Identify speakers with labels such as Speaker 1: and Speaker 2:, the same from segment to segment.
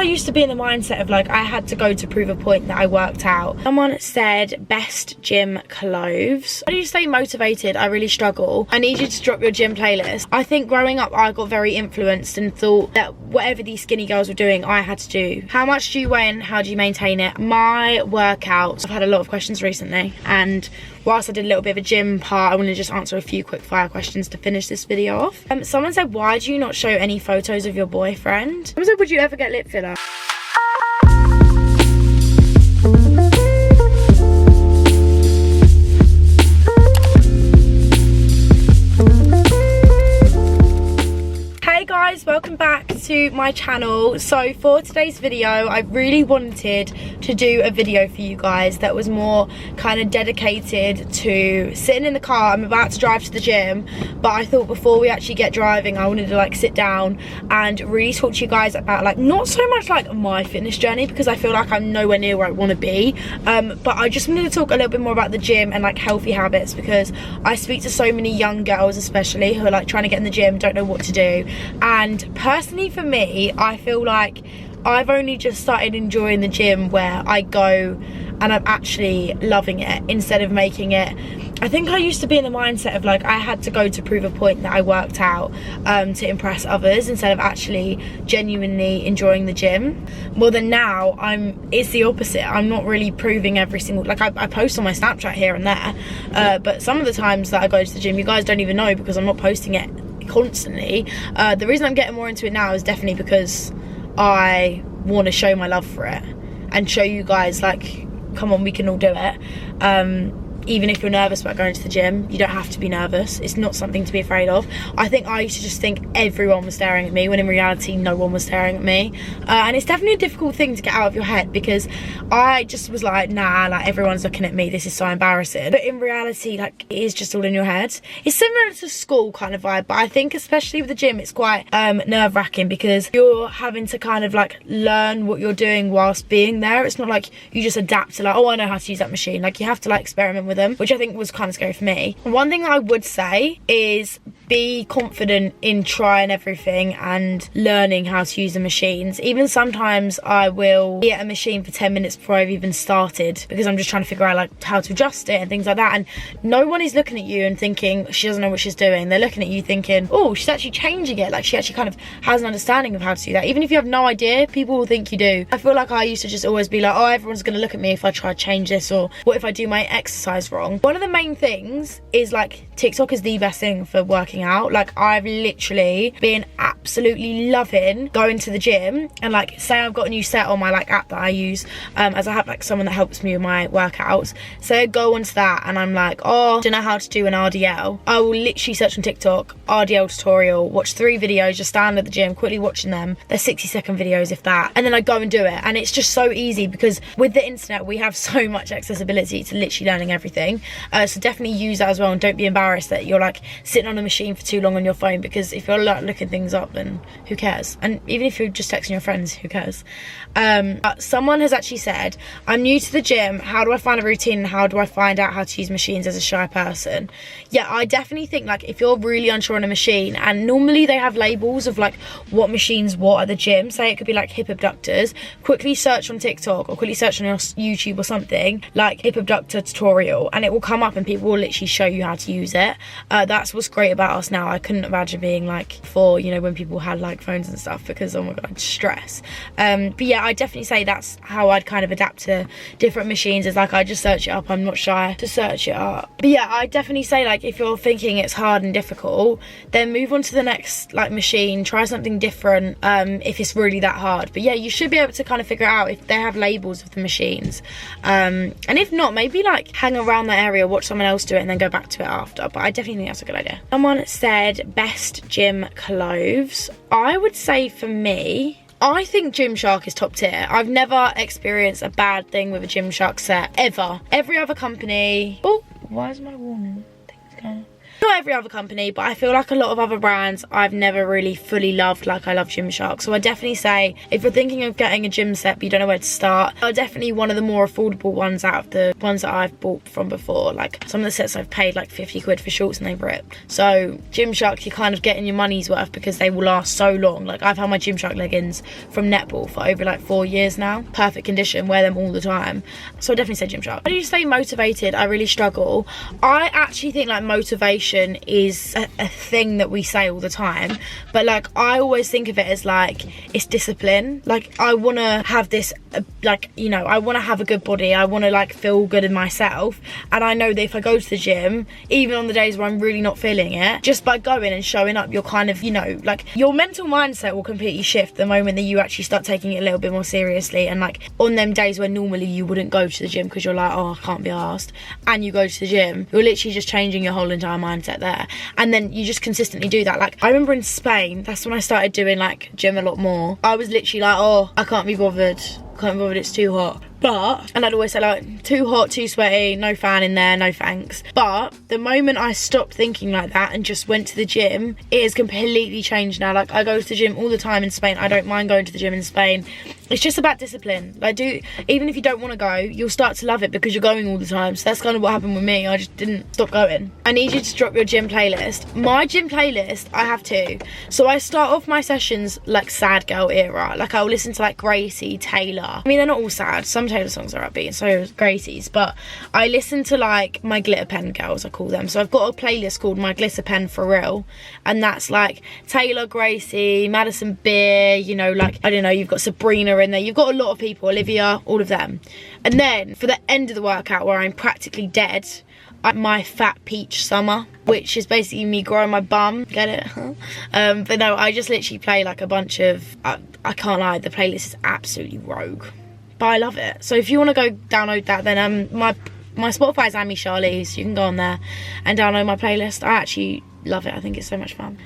Speaker 1: I used to be in the mindset of like I had to go to prove a point that I worked out. Someone said best gym clothes. How do you stay motivated? I really struggle. I need you to drop your gym playlist. I think growing up I got very influenced and thought that whatever these skinny girls were doing I had to do. How much do you weigh and how do you maintain it? My workouts, I've had a lot of questions recently, and whilst I did a little bit of a gym part, I want to just answer a few quick fire questions to finish this video off. Someone said, why do you not show any photos of your boyfriend? Someone said, would you ever get lip filler? Hey guys, welcome back to my channel. So for today's video, I really wanted to do a video for you guys that was more kind of dedicated to sitting in the car. I'm about to drive to the gym, but I thought before we actually get driving, I wanted to like sit down and really talk to you guys about like not so much like my fitness journey, because I feel like I'm nowhere near where I want to be, but I just wanted to talk a little bit more about the gym and like healthy habits, because I speak to so many young girls especially who are like trying to get in the gym, don't know what to do. And personally for me, I feel like I've only just started enjoying the gym where I go and I'm actually loving it instead of making it. I think I used to be in the mindset of like I had to go to prove a point that I worked out to impress others, instead of actually genuinely enjoying the gym. Well then now it's the opposite. I'm not really proving every single, like I post on my Snapchat here and there, but some of the times that I go to the gym you guys don't even know because I'm not posting it constantly. The reason I'm getting more into it now is definitely because I want to show my love for it and show you guys like, come on, we can all do it. Even if you're nervous about going to the gym, you don't have to be nervous. It's not something to be afraid of. I think I used to just think everyone was staring at me, when in reality no one was staring at me, and it's definitely a difficult thing to get out of your head, because I just was like, nah, like everyone's looking at me, this is so embarrassing. But in reality, like it is just all in your head. It's similar to school kind of vibe, but I think especially with the gym it's quite nerve-wracking, because you're having to kind of like learn what you're doing whilst being there. It's not like you just adapt to like, oh I know how to use that machine. Like you have to like experiment with them, which I think was kind of scary for me. One thing I would say is be confident in trying everything and learning how to use the machines. Even sometimes I will be at a machine for 10 minutes before I've even started, because I'm just trying to figure out like how to adjust it and things like that, and no one is looking at you and thinking she doesn't know what she's doing. They're looking at you thinking, oh, she's actually changing it, like she actually kind of has an understanding of how to do that. Even if you have no idea, people will think you do. I feel like I used to just always be like, oh, everyone's gonna look at me if I try to change this, or what if I do my exercise wrong. One of the main things is like TikTok is the best thing for working out. Like I've literally been absolutely loving going to the gym, and like say I've got a new set on my like app that I use, as I have like someone that helps me with my workouts. So I go onto that and I'm like, oh, I don't know how to do an RDL. I will literally search on TikTok RDL tutorial, watch 3 videos, just stand at the gym quickly watching them. They're 60-second videos if that, and then I go and do it. And it's just so easy, because with the internet we have so much accessibility to literally learning everything. So definitely use that as well, and don't be embarrassed that you're like sitting on a machine for too long on your phone, because if you're like looking things up, then who cares? And even if you're just texting your friends, who cares? Someone has actually said, I'm new to the gym, how do I find a routine and how do I find out how to use machines as a shy person? Yeah, I definitely think like if you're really unsure on a machine, and normally they have labels of like what machines what at the gym, say it could be like hip abductors, quickly search on TikTok or quickly search on your YouTube or something like hip abductor tutorial, and it will come up and people will literally show you how to use it. That's what's great about us now. I couldn't imagine being like for, you know, when people had like phones and stuff, because oh my god, stress. But yeah, I definitely say that's how I'd kind of adapt to different machines, is like I just search it up. I'm not shy to search it up. But yeah, I definitely say like if you're thinking it's hard and difficult, then move on to the next like machine, try something different if it's really that hard. But yeah, you should be able to kind of figure out if they have labels of the machines, and if not, maybe like hang around that area, watch someone else do it and then go back to it after. But I definitely think that's a good idea. Someone said best gym clothes. I would say for me, I think Gymshark is top tier. I've never experienced a bad thing with a Gymshark set, ever. Every other company... Oh, why is my warning things going on? Not every other company, but I feel like a lot of other brands I've never really fully loved like I love Gymshark. So I definitely say, if you're thinking of getting a gym set but you don't know where to start, are definitely one of the more affordable ones out of the ones that I've bought from before. Like some of the sets I've paid like 50 quid for shorts and they've ripped. So Gymshark, you're kind of getting your money's worth because they will last so long. Like I've had my Gymshark leggings from netball for over like 4 years now. Perfect condition, wear them all the time. So I definitely say Gymshark. How do you stay motivated? I really struggle. I actually think like motivation is a thing that we say all the time, but like I always think of it as like it's discipline. Like I want to have this like, you know, I want to have a good body, I want to like feel good in myself, and I know that if I go to the gym, even on the days where I'm really not feeling it, just by going and showing up, you're kind of, you know, like your mental mindset will completely shift the moment that you actually start taking it a little bit more seriously. And like on them days where normally you wouldn't go to the gym because you're like, oh, I can't be arsed, and you go to the gym, you're literally just changing your whole entire mindset there. And then you just consistently do that. Like I remember in Spain, that's when I started doing like gym a lot more. I was literally like, oh, I can't be bothered, it's too hot. But, and I'd always say like, too hot, too sweaty, no fan in there, no thanks. But the moment I stopped thinking like that and just went to the gym, it has completely changed now. Like I go to the gym all the time in Spain. I don't mind going to the gym in Spain. It's just about discipline. Like even if you don't want to go, you'll start to love it because you're going all the time. So that's kind of what happened with me. I just didn't stop going. I need you to drop your gym playlist. My gym playlist, I have two. So I start off my sessions like sad girl era. Like I'll listen to like Gracie, Taylor. I mean, they're not all sad. Some Taylor songs are upbeat and so is Gracie's, but I listen to like my glitter pen girls, I call them. So I've got a playlist called My Glitter Pen For Real, and that's like Taylor, Gracie, Madison Beer, you know, like I don't know, you've got Sabrina in there, you've got a lot of people, Olivia, all of them. And then for the end of the workout where I'm practically dead, my Fat Peach Summer, which is basically me growing my bum, get it? But no, I just literally play like a bunch of, I can't lie, the playlist is absolutely rogue, but I love it. So if you want to go download that, then my Spotify is Charlize. You can go on there and download my playlist. I actually love it. I think it's so much fun.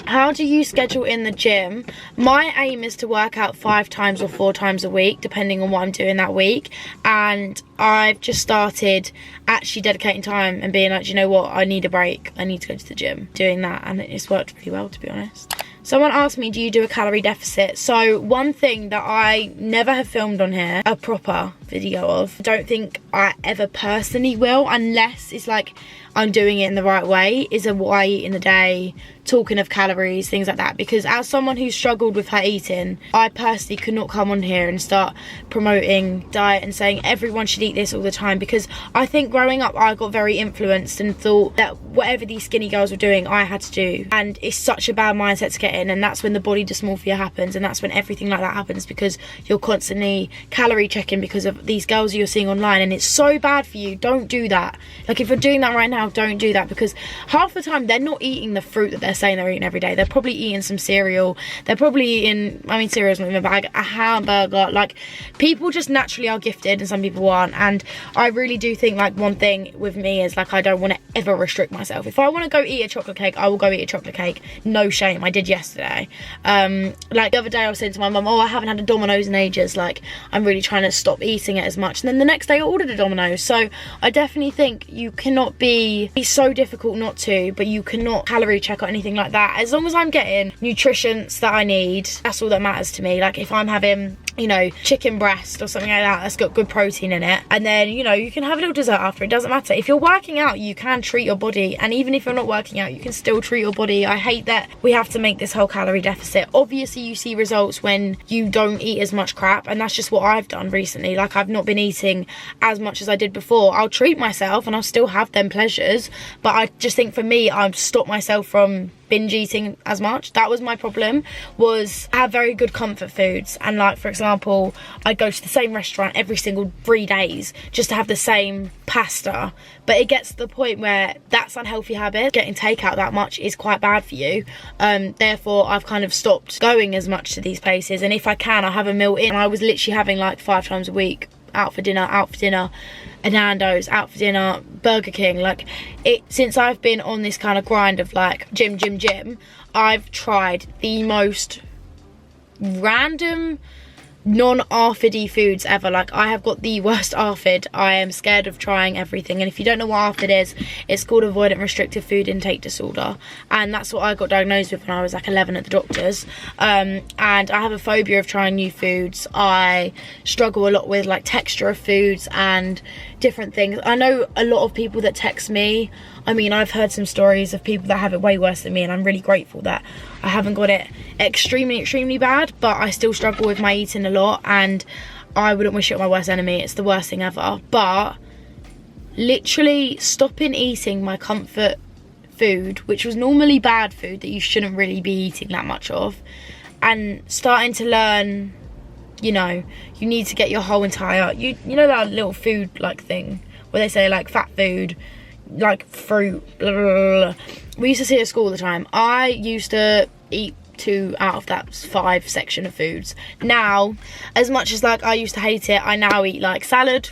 Speaker 1: How do you schedule in the gym? My aim is to work out 5 times or 4 times a week, depending on what I'm doing that week. And I've just started actually dedicating time and being like, do you know what? I need a break. I need to go to the gym. Doing that, and it's worked really well, to be honest. Someone asked me, do you do a calorie deficit? So one thing that I never have filmed on here, a proper video of, I don't think I ever personally will, unless it's like I'm doing it in the right way, is a what I eat in a day, talking of calories, things like that. Because as someone who struggled with her eating, I personally could not come on here and start promoting diet and saying everyone should eat this all the time, because I think growing up I got very influenced and thought that whatever these skinny girls were doing I had to do, and it's such a bad mindset to get in. And that's when the body dysmorphia happens, and that's when everything like that happens, because you're constantly calorie checking because of these girls you're seeing online, and it's so bad for you. Don't do that. Like if you're doing that right now, don't do that, because half the time they're not eating the fruit that they're saying they're eating every day. They're probably eating some cereal, they're probably eating, I mean, cereal's not in my bag, a hamburger. Like people just naturally are gifted and some people aren't. And I really do think like one thing with me is like I don't want to ever restrict myself. If I want to go eat a chocolate cake, I will go eat a chocolate cake, no shame. I did yesterday. Like the other day I was saying to my mum, oh, I haven't had a Domino's in ages, like I'm really trying to stop eating it as much. And then the next day I ordered a Domino's. So I definitely think you cannot be, it's so difficult not to, but you cannot calorie check or anything like that. As long as I'm getting nutrients that I need, that's all that matters to me. Like if I'm having, you know, chicken breast or something like that that's got good protein in it, and then, you know, you can have a little dessert after, it doesn't matter. If you're working out, you can treat your body, and even if you're not working out, you can still treat your body. I hate that we have to make this whole calorie deficit. Obviously you see results when you don't eat as much crap, and that's just what I've done recently. Like I've not been eating as much as I did before. I'll treat myself and I'll still have them pleasures, but I just think for me, I've stopped myself from binge eating as much. That was my problem, was I have very good comfort foods, and like for example I'd go to the same restaurant every single 3 days just to have the same pasta, but it gets to the point where that's unhealthy habit. Getting takeout that much is quite bad for you, therefore I've kind of stopped going as much to these places, and if I can, I have a meal in. I was literally having like 5 times a week out for dinner, a Nando's, out for dinner, Burger King. Like it, since I've been on this kind of grind of like gym, I've tried the most random non-ARFID foods ever. Like, I have got the worst ARFID. I am scared of trying everything, and if you don't know what ARFID is, it's called avoidant restrictive food intake disorder, and that's what I got diagnosed with when I was like 11 at the doctor's. And I have a phobia of trying new foods. I struggle a lot with like texture of foods and different things. I know a lot of people that text me. I mean, I've heard some stories of people that have it way worse than me, and I'm really grateful that I haven't got it extremely bad, but I still struggle with my eating a lot, and I wouldn't wish it on my worst enemy. It's the worst thing ever. But literally stopping eating my comfort food, which was normally bad food that you shouldn't really be eating that much of, and starting to learn, you know, you need to get your whole entire, you know that little food like thing where they say like fat food, like fruit, blah, blah, blah, blah. We used to see it at school all the time. I used to eat 2 out of that 5 section of foods. Now, as much as like I used to hate it, I now eat like salad.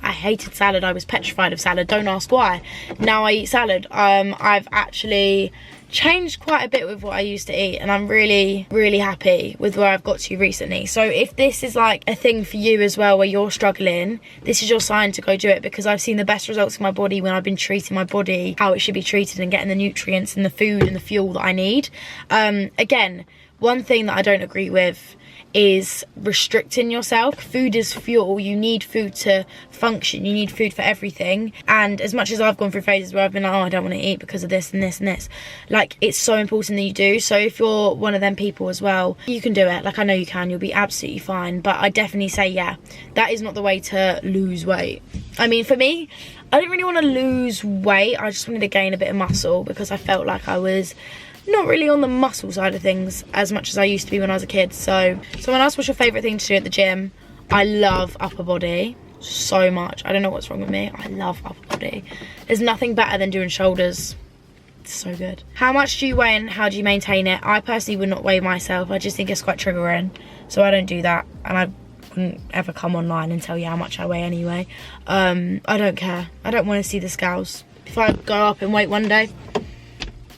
Speaker 1: I hated salad. I was petrified of salad. Don't ask why. Now I eat salad. I've actually changed quite a bit with what I used to eat, and I'm really happy with where I've got to recently. So if this is like a thing for you as well, where you're struggling, this is your sign to go do it, because I've seen the best results in my body when I've been treating my body how it should be treated and getting the nutrients and the food and the fuel that I need. Again, one thing that I don't agree with is restricting yourself. Food is fuel. You need food to function. You need food for everything. And as much as I've gone through phases where I've been like, oh, I don't want to eat because of this and this and this, like, it's so important that you do. So if you're one of them people as well, you can do it. Like, I know you can. You'll be absolutely fine. But I definitely say, yeah, that is not the way to lose weight. I mean, for me, I didn't really want to lose weight. I just wanted to gain a bit of muscle, because I felt like I was not really on the muscle side of things as much as I used to be when I was a kid. So someone asked what's your favourite thing to do at the gym. I love upper body so much. I don't know what's wrong with me. I love upper body. There's nothing better than doing shoulders. It's so good. How much do you weigh and how do you maintain it? I personally would not weigh myself. I just think it's quite triggering, so I don't do that, and I wouldn't ever come online and tell you how much I weigh anyway. I don't care. I don't want to see the scales. If I go up in weight one day,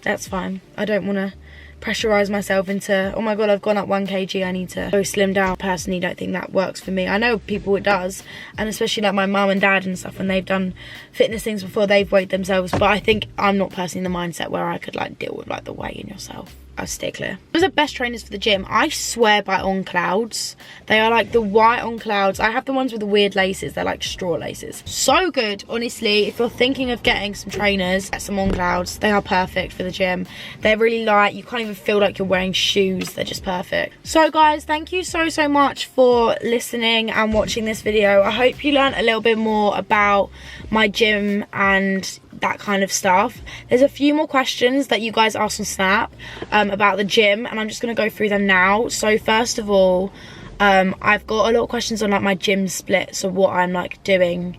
Speaker 1: that's fine. I don't want to pressurize myself into, oh my god, I've gone up 1 kg, I need to go slim down. Personally, don't think that works for me. I know people it does, and especially like my mum and dad and stuff, when they've done fitness things before, they've weighed themselves. But I think I'm not personally in the mindset where I could like deal with like the weighing yourself. I stay clear. Those are best trainers for the gym. I swear by On Clouds. They are like the white On Clouds. I have the ones with the weird laces. They're like straw laces. So good, honestly. If you're thinking of getting some trainers, get some On Clouds. They are perfect for the gym. They're really light. You can't even feel like you're wearing shoes. They're just perfect. So guys, thank you so much for listening and watching this video. I hope you learned a little bit more about my gym and that kind of stuff. There's a few more questions that you guys asked on Snap about the gym, and I'm just going to go through them now. So first of all, I've got a lot of questions on like my gym split, so what I'm like doing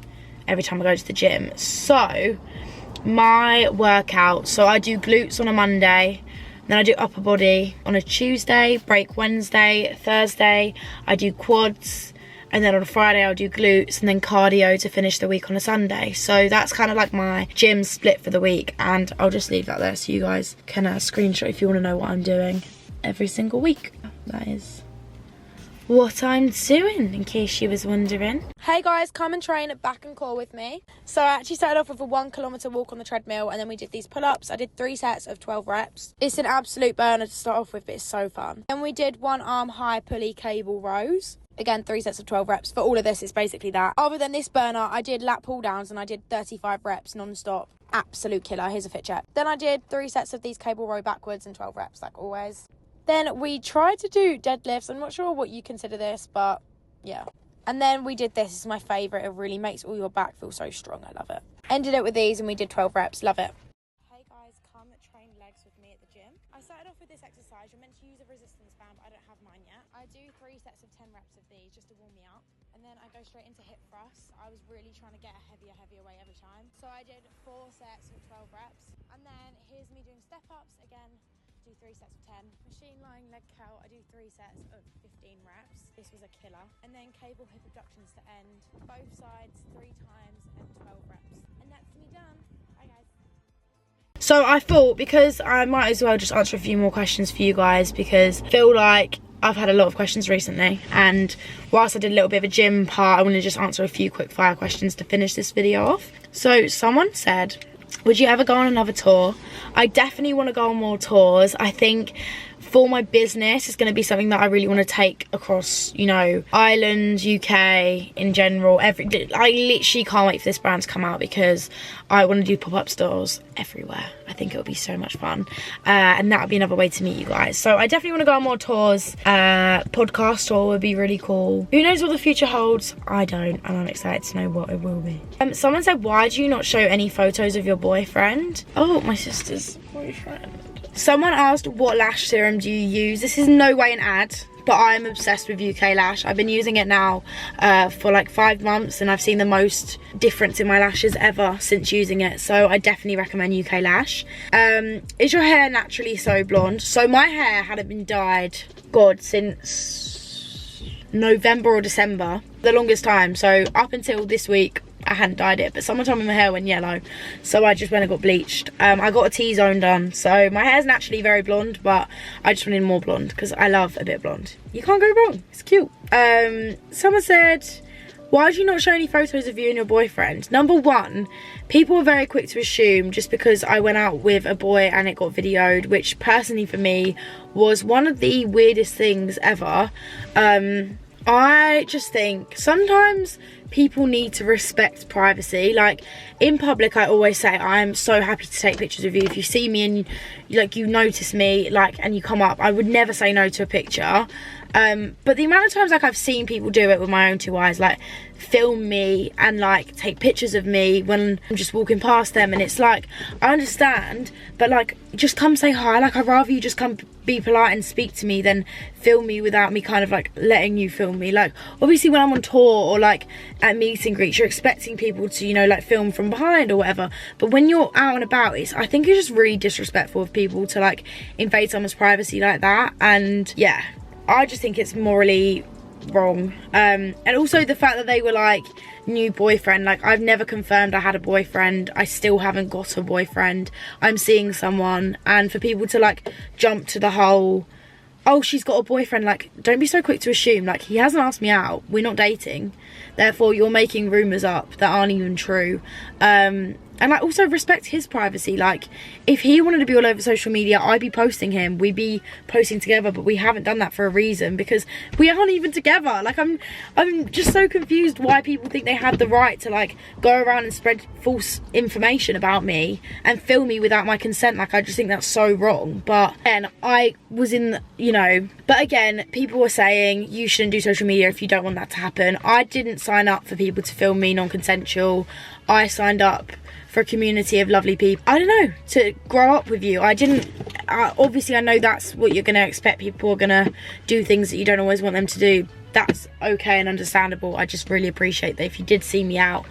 Speaker 1: every time I go to the gym. So my workout, so I do glutes on a Monday, then I do upper body on a Tuesday, break Wednesday, Thursday I do quads, and then on a Friday I'll do glutes, and then cardio to finish the week on a Sunday. So that's kind of like my gym split for the week, and I'll just leave that there so you guys can screenshot if you want to know what I'm doing every single week. That is what I'm doing, in case you was wondering. Hey guys, come and train at Back and Core with me. So I actually started off with a 1 kilometre walk on the treadmill, and then we did these pull-ups. I did 3 sets of 12 reps. It's an absolute burner to start off with, but it's so fun. Then we did 1 arm high pulley cable rows. Again, 3 sets of 12 reps. For all of this, it's basically that. Other than this burner, I did lat pull downs, and I did 35 reps non-stop. Absolute killer. Here's a fit check. Then I did 3 sets of these cable row backwards and 12 reps, like always. Then we tried to do deadlifts. I'm not sure what you consider this, but yeah. And then we did this. This is my favourite. It really makes all your back feel so strong. I love it. Ended it with these, and we did 12 reps. Love it. Hey guys, come train legs with me at the gym. I started off with this exercise. You're meant to use a resistance band, but I don't have mine yet. I do 3 sets of 10 reps of these just to warm me up, and then I go straight into hip thrusts. I was really trying to get a heavier weight every time, so I did 4 sets of 12 reps, and then here's me doing step ups again. Do 3 sets of 10. Machine lying leg curl, I do 3 sets of 15 reps. This was a killer. And then cable hip abductions to end, both sides 3 times and 12 reps, and that's me done. Bye guys. So I thought, because I might as well just answer a few more questions for you guys, because I feel like I've had a lot of questions recently, and whilst I did a little bit of a gym part, I want to just answer a few quick fire questions to finish this video off. So someone said, would you ever go on another tour? I definitely want to go on more tours. I think for my business, it's going to be something that I really want to take across, you know, Ireland, UK in general. I literally can't wait for this brand to come out, because I want to do pop-up stores everywhere. I think it'll be so much fun, and that'll be another way to meet you guys. So I definitely want to go on more tours. Podcast tour would be really cool. Who knows what the future holds? I don't, and I'm excited to know what it will be. Someone said, why do you not show any photos of your boyfriend? Oh, my sister's boyfriend. Someone asked, what lash serum do you use? This is no way an ad, but I'm obsessed with UK Lash. I've been using it now for like 5 months, and I've seen the most difference in my lashes ever since using it. So I definitely recommend UK Lash. Is your hair naturally so blonde? So my hair hadn't been dyed, God, since November or December, the longest time. So up until this week, I hadn't dyed it, but someone told me my hair went yellow, so I just went and got bleached. I got a T-zone done, so my hair's naturally very blonde, but I just wanted more blonde because I love a bit of blonde. You can't go wrong, it's cute. Someone said, why do you not show any photos of you and your boyfriend? Number one, people are very quick to assume just because I went out with a boy and it got videoed, which personally for me was one of the weirdest things ever. I just think sometimes people need to respect privacy. Like in public, I always say I'm so happy to take pictures of you. If you see me and you notice me, and you come up, I would never say no to a picture. But the amount of times I've seen people do it with my own 2 eyes, film me and take pictures of me when I'm just walking past them, and it's I understand, but just come say hi. I'd rather you just come be polite and speak to me than film me without me kind of letting you film me. Obviously when I'm on tour or at meet and greets, you're expecting people to film from behind or whatever, but when you're out and about, I think it's just really disrespectful of people to invade someone's privacy like that. And yeah, I just think it's morally wrong. And also the fact that they were new boyfriend, I've never confirmed I had a boyfriend. I still haven't got a boyfriend. I'm seeing someone, and for people to jump to the whole, oh, she's got a boyfriend, don't be so quick to assume. He hasn't asked me out, we're not dating, therefore you're making rumors up that aren't even true. And I also respect his privacy. If he wanted to be all over social media, I'd be posting him, we'd be posting together, but we haven't done that for a reason, because we aren't even together. I'm just so confused why people think they have the right to go around and spread false information about me and film me without my consent. I just think that's so wrong. But then I was in, but again, people were saying you shouldn't do social media if you don't want that to happen. I didn't sign up for people to film me non-consensual. I signed up for a community of lovely people, I don't know, to grow up with you. Obviously I know that's what you're gonna expect. People are gonna do things that you don't always want them to do. That's okay and understandable. I just really appreciate that if you did see me out,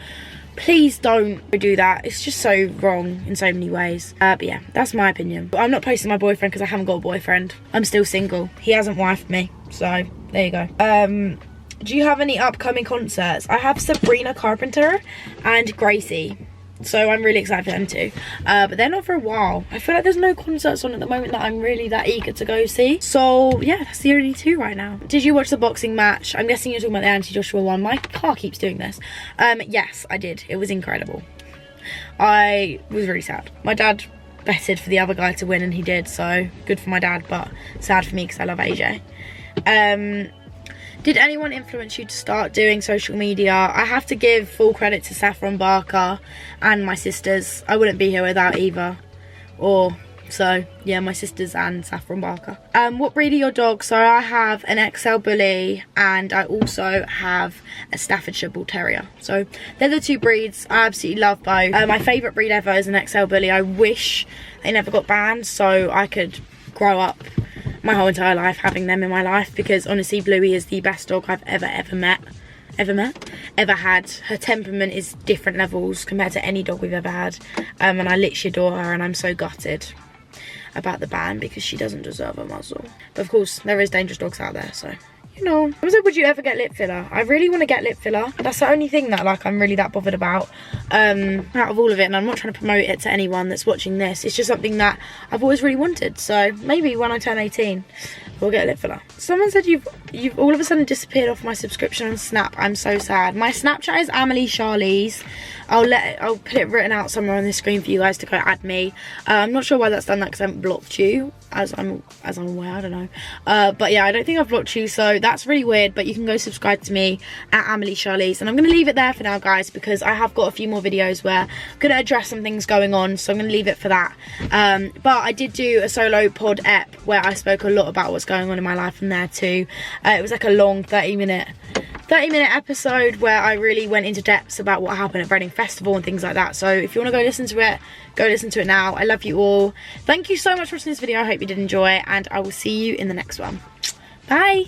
Speaker 1: please don't do that. It's just so wrong in so many ways. But yeah, that's my opinion. But I'm not posting my boyfriend because I haven't got a boyfriend. I'm still single. He hasn't wifed me, so there you go. Do you have any upcoming concerts? I have Sabrina Carpenter and Gracie, so I'm really excited for them too, but they're not for a while. I feel like there's no concerts on at the moment that I'm really that eager to go see, so yeah, that's the only 2 right now. Did you watch the boxing match? I'm guessing you're talking about the Anti-Joshua one. My car keeps doing this. Yes, I did. It was incredible. I was really sad. My dad betted for the other guy to win and he did, so good for my dad, but sad for me because I love AJ. Did anyone influence you to start doing social media? I have to give full credit to Saffron Barker and my sisters. I wouldn't be here without either. So yeah, my sisters and Saffron Barker. What breed are your dogs? So I have an XL Bully and I also have a Staffordshire Bull Terrier. So they're the 2 breeds. I absolutely love both. My favourite breed ever is an XL Bully. I wish they never got banned so I could grow up my whole entire life having them in my life, because honestly Bluey is the best dog I've ever had. Her temperament is different levels compared to any dog we've ever had, and I literally adore her, and I'm so gutted about the ban because she doesn't deserve a muzzle. But of course there is dangerous dogs out there, so I was like, would you ever get lip filler? I really want to get lip filler. That's the only thing that I'm really that bothered about out of all of it, and I'm not trying to promote it to anyone that's watching this. It's just something that I've always really wanted, so maybe when I turn 18. We'll get a lip filler. Someone said you've all of a sudden disappeared off my subscription on Snap. I'm so sad. My Snapchat is Charlize. I'll put it written out somewhere on the screen for you guys to go add me. I'm not sure why that's done that, because I haven't blocked you, as I'm aware. I don't know. But yeah, I don't think I've blocked you, so that's really weird. But you can go subscribe to me at Charlize, and I'm gonna leave it there for now, guys, because I have got a few more videos where I'm gonna address some things going on, so I'm gonna leave it for that. But I did do a solo pod ep where I spoke a lot about what's going on in my life in there too. It was like a long 30-minute episode where I really went into depths about what happened at Reading Festival and things like that. So if you want to go listen to it, go listen to it now. I love you all. Thank you so much for watching this video. I hope you did enjoy, and I will see you in the next one. Bye.